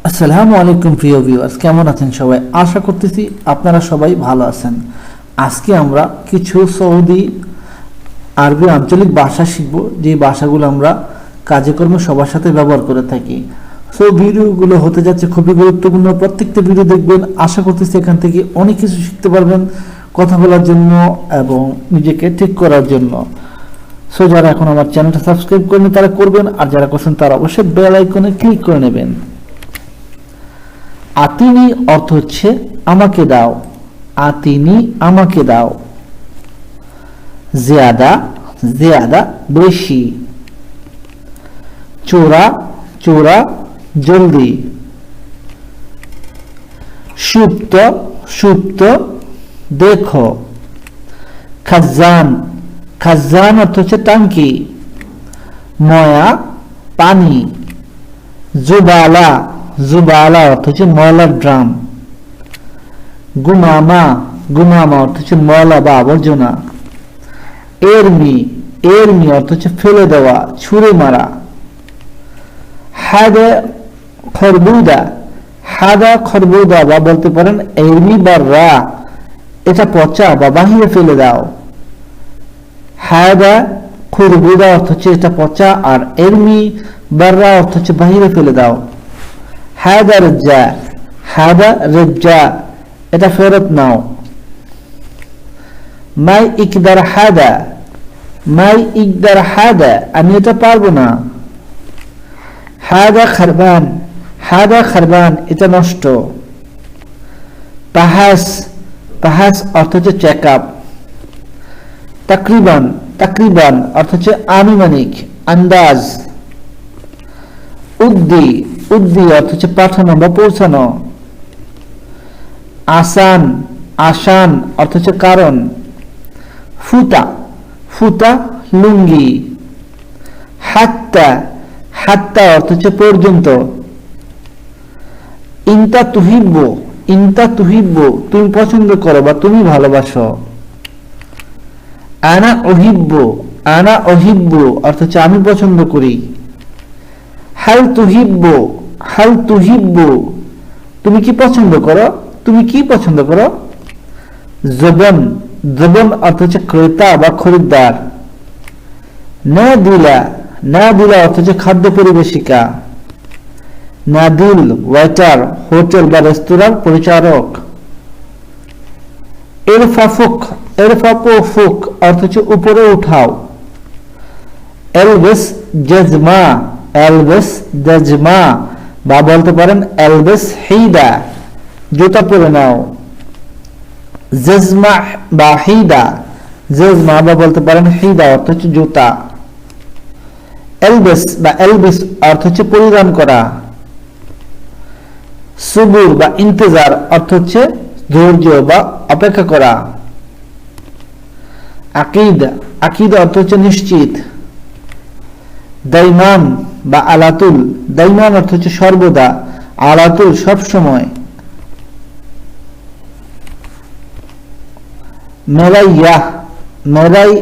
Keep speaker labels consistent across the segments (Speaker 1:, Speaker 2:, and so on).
Speaker 1: আসসালামু আলাইকুম প্রিয় ভিউয়ার্স, কেমন আছেন সবাই? আশা করতেছি আপনারা সবাই ভালো আছেন। আজকে আমরা কিছু সৌদি আরবি আঞ্চলিক ভাষা শিখব, যে ভাষাগুলো আমরা কাজে কর্মে সবার সাথে ব্যবহার করে থাকি। সো ভিডিওগুলো হতে যাচ্ছে খুবই গুরুত্বপূর্ণ, প্রত্যেকটা ভিডিও দেখবেন। আশা করতেছি এখান থেকে অনেক কিছু শিখতে পারবেন কথা বলার জন্য এবং নিজেকে ঠিক করার জন্য। সো যারা এখন আমার চ্যানেলটা সাবস্ক্রাইব করেন তারা করবেন, আর যারা করছেন তারা অবশ্যই বেল আইকনে ক্লিক করে নেবেন। আতিনি অর্থ হচ্ছে আমাকে দাও, আতিনি আমাকে দাও। জিয়াদা জিয়াদা বেশি। চোরা চোরা জলদি। সুপ্ত সুপ্ত দেখো। খাজান খাজান অর্থ হচ্ছে টাঙ্কি। ময়া পানি। জুবালা জুবালা অর্থ হচ্ছে ময়লার ড্রাম। গুমামা গুমামা অর্থ হচ্ছে ময়লা বা আবর্জনা। এরমি এরমি অর্থ হচ্ছে ফেলে দেওয়া, ছুঁড়ে মারা। হাদা খরবুদা হাদা খরবুদা বা বলতে পারেন এরমি বা রা, এটা পচা বা বাহিরে ফেলে দাও। হাদা খরবুদা অর্থ হচ্ছে এটা পচা, আর এরমি বা রা অর্থ হচ্ছে বাহিরে ফেলে দাও। হাদা রেজ্জা হাদা রেজ্জা, এটা ফেরত নাও। মাই ইকদার হাদা মাই ইকদার হাদা, আমি এটা পারবো না। হাদা খারবান হাদা খারবান, এটা নষ্ট। পাহাস পাহাস অর্থ হচ্ছে চেক আপ। তাকরিবান তাকরিবান অর্থ হচ্ছে আনুমানিক, আন্দাজ। উদ্দি উদ্দি অর্থ হচ্ছে পাঠানো বা পৌঁছানো। আসান আসান অর্থ হচ্ছে কারণ। ফুতা ফুতা লুঙ্গি। হাত্তা হাত্তা অর্থ হচ্ছে পর্যন্ত। ইনতা তুহিব্বু ইনতা তুহিব্বু, তুমি পছন্দ করো বা তুমি ভালোবাসো। আনা ওহিব্বু আনা ওহিব্বু অর্থ হচ্ছে আমি পছন্দ করি। হাল তুহিব্বু হাল তুহিব্বু, তুমি কি পছন্দ করো, তুমি কি পছন্দ করো। জবন জবন অর্থ হচ্ছে ক্রেতা বা খরিদ্দার। না দিলা না দিলা অর্থ হচ্ছে খাদ্য পরিবেশিকা। নাদিল ওয়েটার, হোটেল বা রেস্তোরাঁর পরিচারক। এরফাফুক এরফাফুক অর্থ হচ্ছে উপরে উঠাও। এলবেস জাজমা এলবেস জাজমা বা বলতে পারেন এলবেস হিদা, জুতা পরে নাও। জাজমা বা হিদা জাজমা বা বলতে পারেন হিদা অর্থ হচ্ছে জুতা। এলবেস বা এলবিস অর্থ হচ্ছে পরিধান করা। সুবুর বা ইন্তজার অর্থ হচ্ছে ধৈর্য বা অপেক্ষা করা। আকিদা আকিদা অর্থ হচ্ছে নিশ্চিত। দাইমান বা আলাতুল দাইমান অর্থ হচ্ছে সর্বদা, আলাতুল সব সময়। মেরাইয়া মেরাই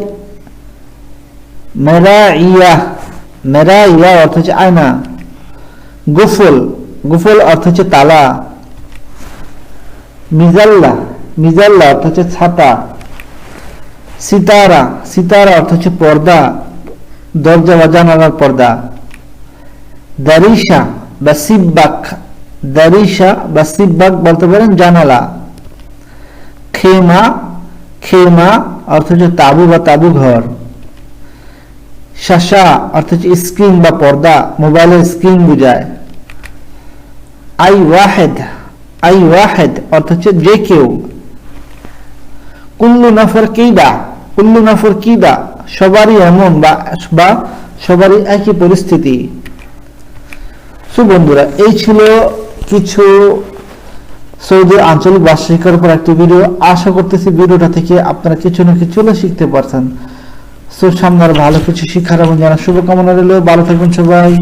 Speaker 1: মেরাইয়া মেরাইয়া অর্থ হচ্ছে আয়না। গুফল গুফল অর্থ হচ্ছে তালা। মিজাল্লা মিজাল্লা অর্থ হচ্ছে ছাতা। সিতারা সিতারা অর্থ হচ্ছে পর্দা, দরজা বা জানালার পর্দা। দারিশা বা সিব্বাক দারিশা বা সিব্বাক বলতে পারেন জানালা। খেমা খেমা অর্থ হচ্ছে তাবু বা তাবু ঘর। শাসা অর্থ হচ্ছে স্ক্রিন বা পর্দা, মোবাইলের স্ক্রিন বোঝায়। আই ওয়াহেদ অর্থ হচ্ছে যে কেউ। কুল্লু নফর কিদা কুল্লু নফর কিদা, সবারই এমন বা সবারই একই পরিস্থিতি। সো বন্ধুরা, এই ছিল কিছু সৌদি আঞ্চলিক ভাষা শিক্ষার উপর একটি ভিডিও। আশা করতেছি ভিডিওটা থেকে আপনারা কিছু না কিছু শিখতে পারছেন। সো সামনে ভালো কিছু শিক্ষার এবং জানার শুভকামনা রইল। ভালো থাকবেন সবাই।